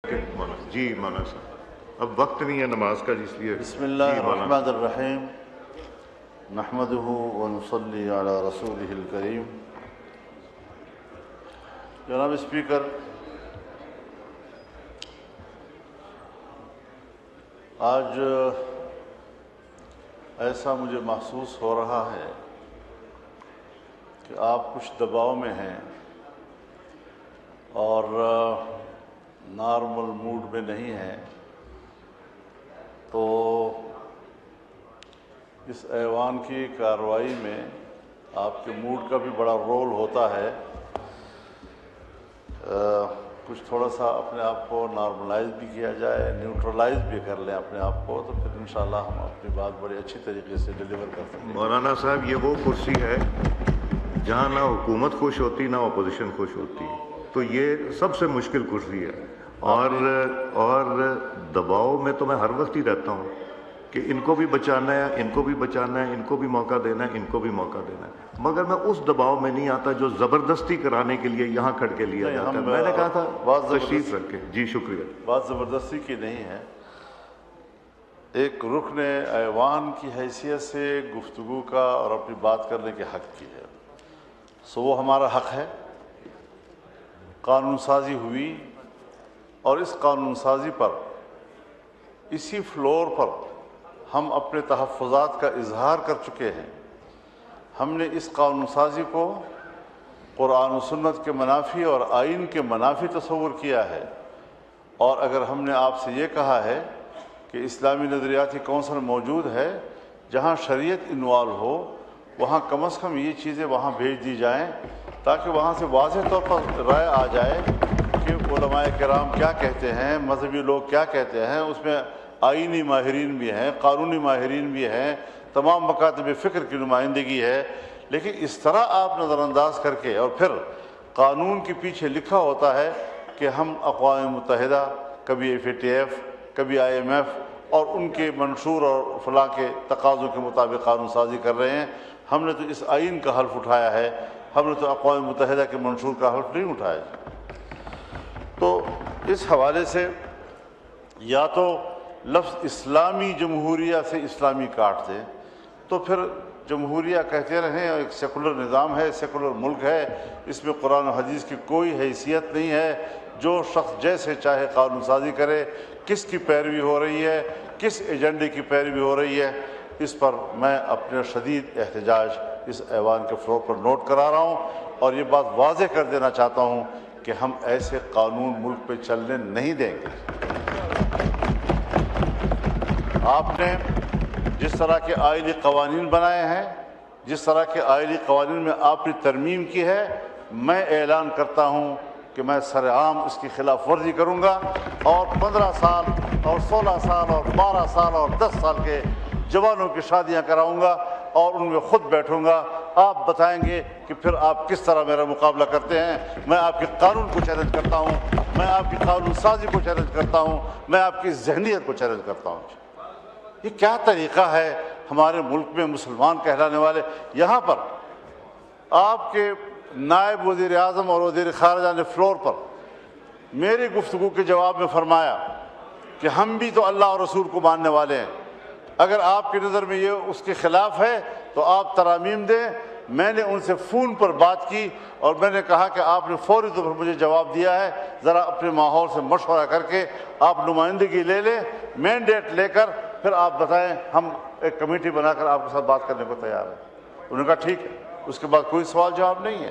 جی مولانا صاحب اب وقت نہیں ہے نماز کا، اس لیے بسم اللہ الرحمن الرحیم نحمدہ ونصلی علی رسولہ الکریم۔ جناب اسپیکر، آج ایسا مجھے محسوس ہو رہا ہے کہ آپ کچھ دباؤ میں ہیں اور نارمل موڈ میں نہیں ہیں، تو اس ایوان کی کارروائی میں آپ کے موڈ کا بھی بڑا رول ہوتا ہے۔ کچھ تھوڑا سا اپنے آپ کو نارملائز بھی کیا جائے، نیوٹرلائز بھی کر لیں اپنے آپ کو، تو پھر انشاءاللہ ہم اپنی بات بڑی اچھی طریقے سے ڈیلیور کر سکیں۔ مولانا صاحب، یہ وہ کرسی ہے جہاں نہ حکومت خوش ہوتی نہ اپوزیشن خوش ہوتی، تو یہ سب سے مشکل کرسی ہے، اور دباؤ میں تو میں ہر وقت ہی رہتا ہوں کہ ان کو بھی بچانا ہے، ان کو بھی بچانا ہے، ان کو بھی موقع دینا ہے، ان کو بھی موقع دینا ہے، مگر میں اس دباؤ میں نہیں آتا جو زبردستی کرانے کے لیے یہاں کھڑ کے لیا جاتا ہے۔ میں نے کہا تھا تشریف رکھیں۔ جی شکریہ۔ بات زبردستی کی نہیں ہے، ایک رکن ایوان کی حیثیت سے گفتگو کا اور اپنی بات کرنے کے حق کی ہے، سو وہ ہمارا حق ہے۔ قانون سازی ہوئی اور اس قانون سازی پر، اسی فلور پر ہم اپنے تحفظات کا اظہار کر چکے ہیں۔ ہم نے اس قانون سازی کو قرآن و سنت کے منافی اور آئین کے منافی تصور کیا ہے، اور اگر ہم نے آپ سے یہ کہا ہے کہ اسلامی نظریاتی کونسل موجود ہے جہاں شریعت انوالو ہو، وہاں کم از کم یہ چیزیں وہاں بھیج دی جائیں تاکہ وہاں سے واضح طور پر رائے آ جائے کہ علماء کرام کیا کہتے ہیں، مذہبی لوگ کیا کہتے ہیں۔ اس میں آئینی ماہرین بھی ہیں، قانونی ماہرین بھی ہیں، تمام مکاتب فکر کی نمائندگی ہے، لیکن اس طرح آپ نظر انداز کر کے اور پھر قانون کے پیچھے لکھا ہوتا ہے کہ ہم اقوام متحدہ، کبھی FATF، کبھی IMF اور ان کے منشور اور فلاں کے تقاضوں کے مطابق قانون سازی کر رہے ہیں۔ ہم نے تو اس آئین کا حلف اٹھایا ہے، ہم نے تو اقوام متحدہ کے منشور کا حلف نہیں اٹھایا۔ تو اس حوالے سے یا تو لفظ اسلامی جمہوریہ سے اسلامی کاٹ دیں، تو پھر جمہوریہ کہتے رہیں، ایک سیکولر نظام ہے، سیکولر ملک ہے، اس میں قرآن و حدیث کی کوئی حیثیت نہیں ہے، جو شخص جیسے چاہے قانون سازی کرے۔ کس کی پیروی ہو رہی ہے، کس ایجنڈے کی پیروی ہو رہی ہے، اس پر میں اپنے شدید احتجاج اس ایوان کے فلور پر نوٹ کرا رہا ہوں، اور یہ بات واضح کر دینا چاہتا ہوں کہ ہم ایسے قانون ملک پہ چلنے نہیں دیں گے۔ آپ نے جس طرح کے آئینی قوانین بنائے ہیں، جس طرح کے آئینی قوانین میں آپ نے ترمیم کی ہے، میں اعلان کرتا ہوں کہ میں سرعام اس کی خلاف ورزی کروں گا، اور 15 سال اور 16 سال اور 12 سال اور 10 سال کے جوانوں کی شادیاں کراؤں گا، اور ان میں خود بیٹھوں گا۔ آپ بتائیں گے کہ پھر آپ کس طرح میرا مقابلہ کرتے ہیں۔ میں آپ کے قانون کو چیلنج کرتا ہوں، میں آپ کی قانون سازی کو چیلنج کرتا ہوں، میں آپ کی ذہنیت کو چیلنج کرتا ہوں۔ یہ کیا طریقہ ہے ہمارے ملک میں مسلمان کہلانے والے؟ یہاں پر آپ کے نائب وزیر اعظم اور وزیر خارجہ نے فلور پر میری گفتگو کے جواب میں فرمایا کہ ہم بھی تو اللہ اور رسول کو ماننے والے ہیں، اگر آپ کی نظر میں یہ اس کے خلاف ہے تو آپ ترامیم دیں۔ میں نے ان سے فون پر بات کی اور میں نے کہا کہ آپ نے فوری طور پر مجھے جواب دیا ہے، ذرا اپنے ماحول سے مشورہ کر کے آپ نمائندگی لے لیں، مینڈیٹ لے کر پھر آپ بتائیں، ہم ایک کمیٹی بنا کر آپ کے ساتھ بات کرنے کو تیار ہیں۔ انہوں نے کہا ٹھیک ہے۔ اس کے بعد کوئی سوال جواب نہیں ہے۔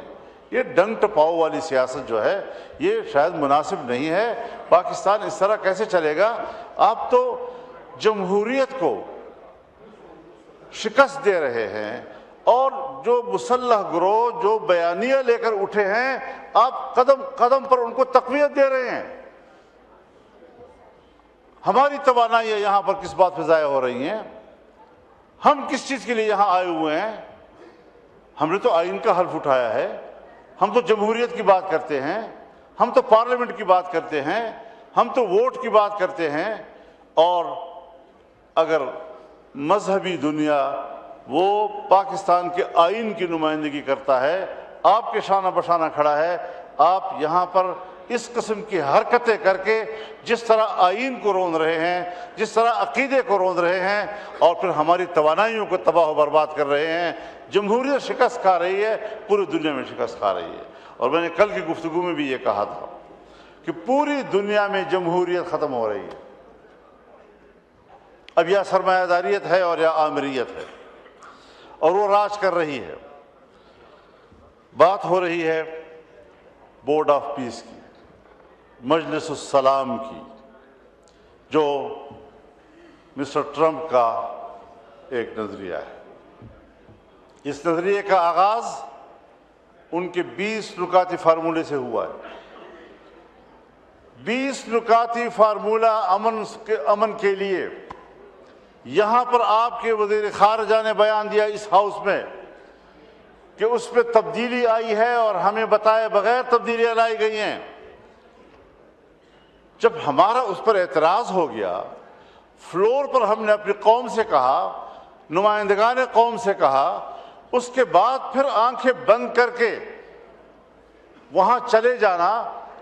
یہ ڈنگ ٹپاؤ والی سیاست جو ہے یہ شاید مناسب نہیں ہے۔ پاکستان اس طرح کیسے چلے گا؟ آپ تو جمہوریت کو شکست دے رہے ہیں، اور جو مسلح گروہ جو بیانیہ لے کر اٹھے ہیں، آپ قدم قدم پر ان کو تقویت دے رہے ہیں۔ ہماری توانائیاں یہاں پر کس بات پہ ضائع ہو رہی ہیں؟ ہم کس چیز کے لیے یہاں آئے ہوئے ہیں؟ ہم نے تو آئین کا حلف اٹھایا ہے، ہم تو جمہوریت کی بات کرتے ہیں، ہم تو پارلیمنٹ کی بات کرتے ہیں، ہم تو ووٹ کی بات کرتے ہیں، اور اگر مذہبی دنیا وہ پاکستان کے آئین کی نمائندگی کرتا ہے، آپ کے شانہ بشانہ کھڑا ہے، آپ یہاں پر اس قسم کی حرکتیں کر کے جس طرح آئین کو روند رہے ہیں، جس طرح عقیدے کو روند رہے ہیں، اور پھر ہماری توانائیوں کو تباہ و برباد کر رہے ہیں۔ جمہوریت شکست کھا رہی ہے، پوری دنیا میں شکست کھا رہی ہے۔ اور میں نے کل کی گفتگو میں بھی یہ کہا تھا کہ پوری دنیا میں جمہوریت ختم ہو رہی ہے، اب یا سرمایہ داریت ہے اور یا آمریت ہے، اور وہ راج کر رہی ہے۔ بات ہو رہی ہے بورڈ آف پیس کی، مجلس السلام کی، جو مسٹر ٹرمپ کا ایک نظریہ ہے۔ اس نظریے کا آغاز ان کے 20 نکاتی فارمولے سے ہوا ہے۔ 20 نکاتی فارمولہ امن کے لیے یہاں پر آپ کے وزیر خارجہ نے بیان دیا اس ہاؤس میں کہ اس پہ تبدیلی آئی ہے اور ہمیں بتائے بغیر تبدیلیاں لائی گئی ہیں۔ جب ہمارا اس پر اعتراض ہو گیا، فلور پر ہم نے اپنی قوم سے کہا، نمائندگان قوم سے کہا، اس کے بعد پھر آنکھیں بند کر کے وہاں چلے جانا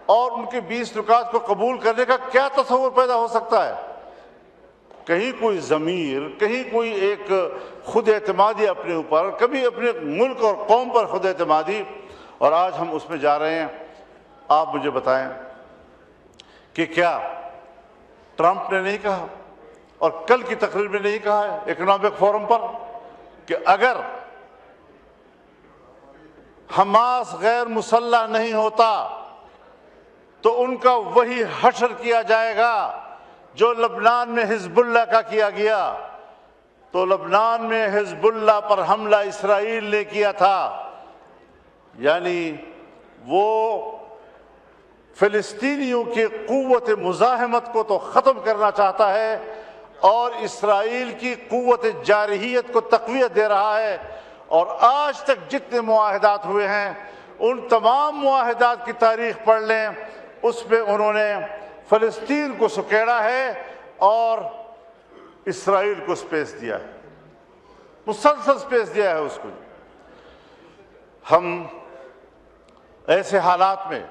اور ان کے 20 نکات کو قبول کرنے کا کیا تصور پیدا ہو سکتا ہے؟ کہیں کوئی ضمیر، کہیں کوئی ایک خود اعتمادی اپنے اوپر، کبھی اپنے ملک اور قوم پر خود اعتمادی، اور آج ہم اس میں جا رہے ہیں۔ آپ مجھے بتائیں کہ کیا ٹرمپ نے نہیں کہا اور کل کی تقریر میں نہیں کہا ہے اکنامک فورم پر کہ اگر حماس غیر مسلح نہیں ہوتا تو ان کا وہی حشر کیا جائے گا جو لبنان میں حزب اللہ کا کیا گیا؟ تو لبنان میں حزب اللہ پر حملہ اسرائیل نے کیا تھا، یعنی وہ فلسطینیوں کی قوت مزاحمت کو تو ختم کرنا چاہتا ہے اور اسرائیل کی قوت جارحیت کو تقویت دے رہا ہے۔ اور آج تک جتنے معاہدات ہوئے ہیں ان تمام معاہدات کی تاریخ پڑھ لیں، اس میں انہوں نے فلسطین کو سکیڑا ہے اور اسرائیل کو سپیس دیا ہے، مسلسل سپیس دیا ہے اس کو۔ ہم ایسے حالات میں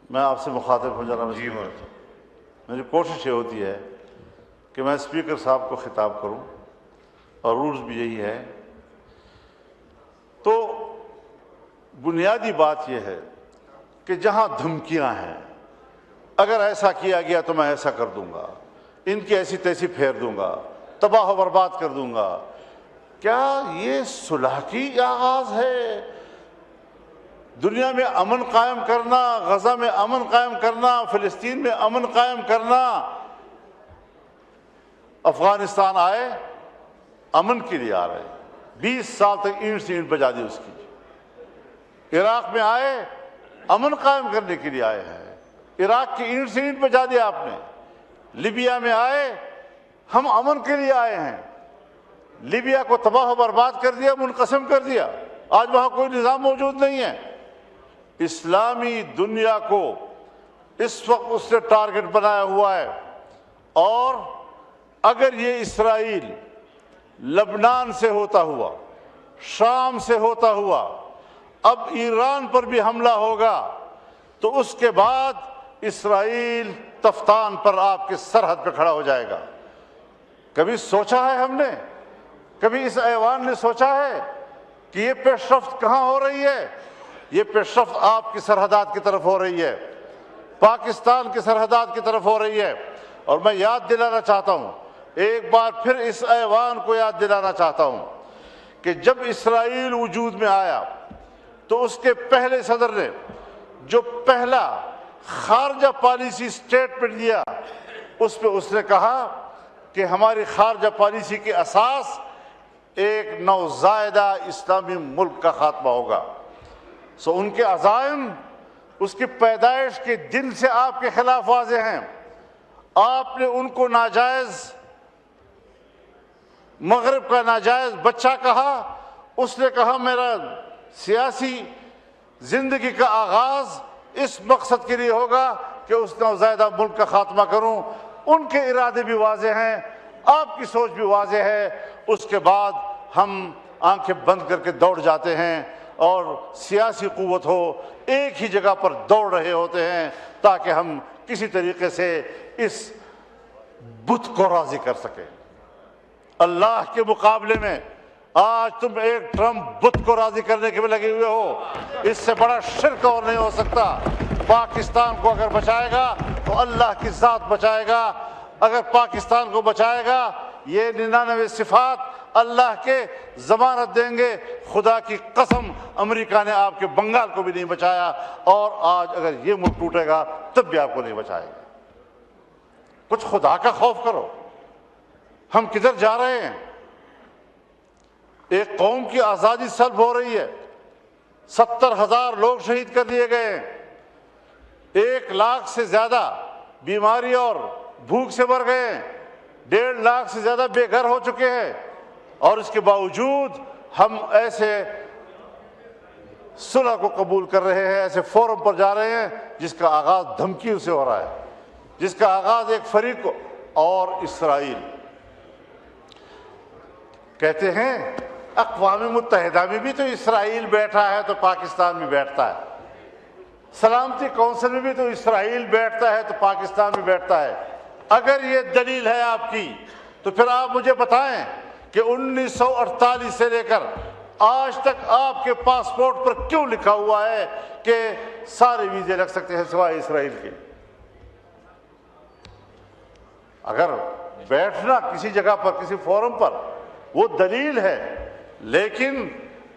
میں آپ سے مخاطب ہو جانا میری کوشش یہ ہوتی ہے کہ میں اسپیکر صاحب کو خطاب کروں، اور رولز بھی یہی ہے۔ تو بنیادی بات یہ ہے کہ جہاں دھمکیاں ہیں، اگر ایسا کیا گیا تو میں ایسا کر دوں گا، ان کی ایسی تیسی پھیر دوں گا، تباہ و برباد کر دوں گا، کیا یہ صلح کی آغاز ہے؟ دنیا میں امن قائم کرنا، غزہ میں امن قائم کرنا، فلسطین میں امن قائم کرنا۔ افغانستان آئے امن کے لیے آ رہے، 20 سال تک اینٹ سے اینٹ بجا دی اس کی۔ عراق میں آئے امن قائم کرنے کے لیے آئے ہیں، عراق کی اینٹ سے اینٹ بجا دیا آپ نے۔ لیبیا میں آئے ہم امن کے لیے آئے ہیں، لیبیا کو تباہ و برباد کر دیا، منقسم کر دیا، آج وہاں کوئی نظام موجود نہیں ہے۔ اسلامی دنیا کو اس وقت اس نے ٹارگٹ بنایا ہوا ہے، اور اگر یہ اسرائیل لبنان سے ہوتا ہوا، شام سے ہوتا ہوا، اب ایران پر بھی حملہ ہوگا، تو اس کے بعد اسرائیل تفتان پر آپ کے سرحد پہ کھڑا ہو جائے گا۔ کبھی سوچا ہے ہم نے، کبھی اس ایوان نے سوچا ہے کہ یہ پیش رفت کہاں ہو رہی ہے؟ یہ پیش رفت آپ کی سرحدات کی طرف ہو رہی ہے، پاکستان کی سرحدات کی طرف ہو رہی ہے۔ اور میں یاد دلانا چاہتا ہوں، ایک بار پھر اس ایوان کو یاد دلانا چاہتا ہوں کہ جب اسرائیل وجود میں آیا تو اس کے پہلے صدر نے جو پہلا خارجہ پالیسی سٹیٹمنٹ دیا، اس پہ اس نے کہا کہ ہماری خارجہ پالیسی کی اساس ایک نوزائیدہ اسلامی ملک کا خاتمہ ہوگا۔ سو ان کے عزائم اس کی پیدائش کے دن سے آپ کے خلاف واضح ہیں۔ آپ نے ان کو ناجائز، مغرب کا ناجائز بچہ کہا، اس نے کہا میرا سیاسی زندگی کا آغاز اس مقصد کے لیے ہوگا کہ اس نوزائیدہ ملک کا خاتمہ کروں۔ ان کے ارادے بھی واضح ہیں، آپ کی سوچ بھی واضح ہے، اس کے بعد ہم آنکھیں بند کر کے دوڑ جاتے ہیں اور سیاسی قوت ہو ایک ہی جگہ پر دوڑ رہے ہوتے ہیں تاکہ ہم کسی طریقے سے اس بت کو راضی کر سکیں۔ اللہ کے مقابلے میں آج تم ایک ٹرمپ بت کو راضی کرنے کے میں لگے ہوئے ہو، اس سے بڑا شرک اور نہیں ہو سکتا۔ پاکستان کو اگر بچائے گا تو اللہ کی ذات بچائے گا، اگر پاکستان کو بچائے گا یہ 99 صفات اللہ کے ضمانت دیں گے۔ خدا کی قسم امریکہ نے آپ کے بنگال کو بھی نہیں بچایا، اور آج اگر یہ ملک ٹوٹے گا تب بھی آپ کو نہیں بچائے گا۔ کچھ خدا کا خوف کرو، ہم کدھر جا رہے ہیں؟ ایک قوم کی آزادی سلب ہو رہی ہے، 70,000 لوگ شہید کر دیے گئے ہیں، 1 لاکھ سے زیادہ بیماری اور بھوک سے مر گئے ہیں، 1.5 لاکھ سے زیادہ بے گھر ہو چکے ہیں، اور اس کے باوجود ہم ایسے صلح کو قبول کر رہے ہیں، ایسے فورم پر جا رہے ہیں جس کا آغاز دھمکیوں سے ہو رہا ہے، جس کا آغاز ایک فریق کو۔ اور اسرائیل کہتے ہیں اقوام متحدہ میں بھی تو اسرائیل بیٹھا ہے تو پاکستان بھی بیٹھتا ہے، سلامتی کونسل میں بھی تو اسرائیل بیٹھتا ہے تو پاکستان بھی بیٹھتا ہے۔ اگر یہ دلیل ہے آپ کی تو پھر آپ مجھے بتائیں کہ 1948 سے لے کر آج تک آپ کے پاسپورٹ پر کیوں لکھا ہوا ہے کہ سارے ویزے لگ سکتے ہیں سوائے اسرائیل کے؟ اگر بیٹھنا کسی جگہ پر کسی فورم پر وہ دلیل ہے، لیکن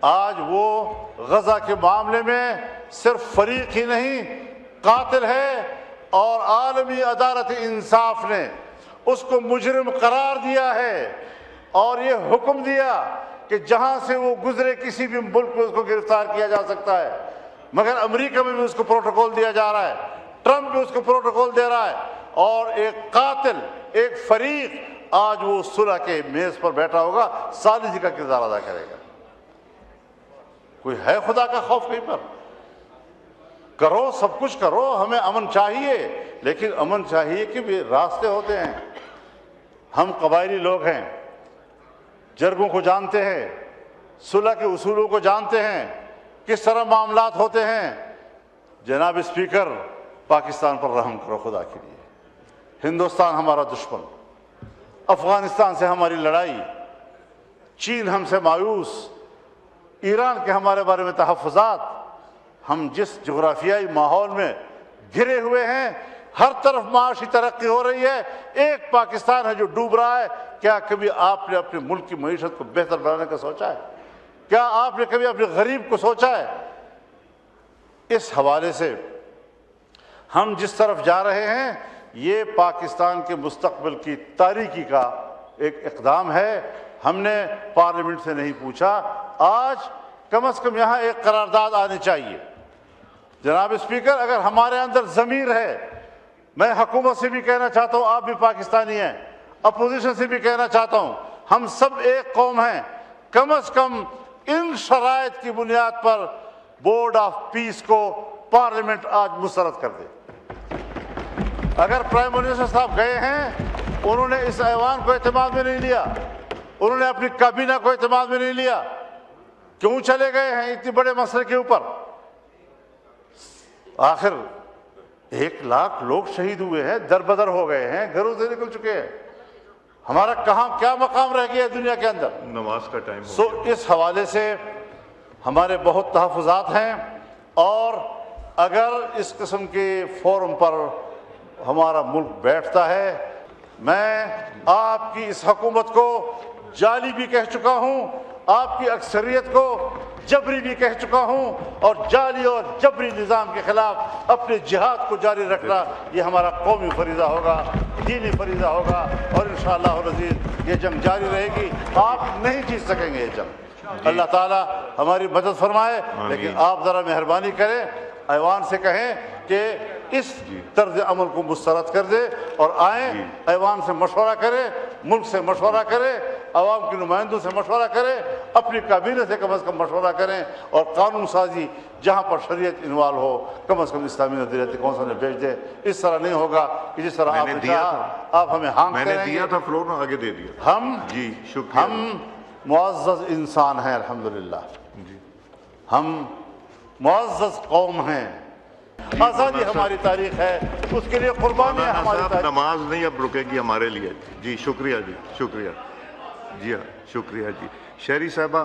آج وہ غزہ کے معاملے میں صرف فریق ہی نہیں قاتل ہے، اور عالمی عدالت انصاف نے اس کو مجرم قرار دیا ہے اور یہ حکم دیا کہ جہاں سے وہ گزرے کسی بھی ملک میں اس کو گرفتار کیا جا سکتا ہے۔ مگر امریکہ میں بھی اس کو پروٹوکول دیا جا رہا ہے، ٹرمپ بھی اس کو پروٹوکول دے رہا ہے، اور ایک قاتل، ایک فریق آج وہ صلح کے میز پر بیٹھا ہوگا، ثالثی کا کردار ادا کرے گا۔ کوئی ہے خدا کا خوف کہیں پر؟ کرو، سب کچھ کرو، ہمیں امن چاہیے، لیکن امن چاہیے کہ بھی راستے ہوتے ہیں۔ ہم قبائلی لوگ ہیں، جرگوں کو جانتے ہیں، صلح کے اصولوں کو جانتے ہیں، کس طرح معاملات ہوتے ہیں۔ جناب اسپیکر، پاکستان پر رحم کرو خدا کے لیے۔ ہندوستان ہمارا دشمن، افغانستان سے ہماری لڑائی، چین ہم سے مایوس، ایران کے ہمارے بارے میں تحفظات، ہم جس جغرافیائی ماحول میں گھرے ہوئے ہیں، ہر طرف معاشی ترقی ہو رہی ہے، ایک پاکستان ہے جو ڈوب رہا ہے۔ کیا کبھی آپ نے اپنے ملک کی معیشت کو بہتر بنانے کا سوچا ہے؟ کیا آپ نے کبھی اپنے غریب کو سوچا ہے؟ اس حوالے سے ہم جس طرف جا رہے ہیں یہ پاکستان کے مستقبل کی تاریکی کا ایک اقدام ہے۔ ہم نے پارلیمنٹ سے نہیں پوچھا، آج کم از کم یہاں ایک قرارداد آنی چاہیے۔ جناب اسپیکر، اگر ہمارے اندر ضمیر ہے، میں حکومت سے بھی کہنا چاہتا ہوں، آپ بھی پاکستانی ہیں، اپوزیشن سے بھی کہنا چاہتا ہوں، ہم سب ایک قوم ہیں، کم از کم ان شرائط کی بنیاد پر بورڈ آف پیس کو پارلیمنٹ آج مسترد کر دے۔ اگر پرائم منسٹر صاحب گئے ہیں، انہوں نے اس ایوان کو اعتماد میں نہیں لیا، انہوں نے اپنی کابینہ کو اعتماد میں نہیں لیا، کیوں چلے گئے ہیں اتنے بڑے مسئلے کے اوپر؟ آخر 1 لاکھ لوگ شہید ہوئے ہیں، در بدر ہو گئے ہیں، گھروں سے نکل چکے ہیں، ہمارا کہاں کیا مقام رہ گیا ہے دنیا کے اندر؟ نماز کا ٹائم ہو گیا۔ اس حوالے سے ہمارے بہت تحفظات ہیں، اور اگر اس قسم کے فورم پر ہمارا ملک بیٹھتا ہے، میں آپ کی اس حکومت کو جعلی بھی کہہ چکا ہوں، آپ کی اکثریت کو جبری بھی کہہ چکا ہوں، اور جعلی اور جبری نظام کے خلاف اپنے جہاد کو جاری رکھنا یہ ہمارا قومی فریضہ ہوگا، دینی فریضہ ہوگا، اور انشاءاللہ العزیز یہ جنگ جاری رہے گی۔ آپ نہیں جیت سکیں گے یہ جنگ، اللہ تعالیٰ ہماری مدد فرمائے، لیکن آپ ذرا مہربانی کریں، ایوان سے کہیں کہ اس طرز عمل کو مسترد کر دے، اور آئیں ایوان سے مشورہ کریں، ملک سے مشورہ کریں، عوام کے نمائندوں سے مشورہ کریں، اپنی کابینہ سے کم از کم مشورہ کریں، اور قانون سازی جہاں پر شریعت انوالو ہو کم از کم اسلامی نظریاتی کونسل میں بھیج دیں۔ اس طرح نہیں ہوگا کہ جس طرح آپ نے کہا آپ ہمیں ہانکتے میں نے رہیں گے۔ دیا تھا فلور میں، آگے دے دیا۔ ہم جی شکریہ۔ ہم معزز انسان ہیں الحمدللہ، جی ہم معزز قوم ہیں، آزادی ہماری تاریخ ہے، اس کے لیے قربانی ہماری صاحب تاریخ۔ نماز نہیں اب رکے گی ہمارے لیے۔ جی شکریہ، جی شکریہ، جی ہاں شکریہ جی۔ شہری صاحبہ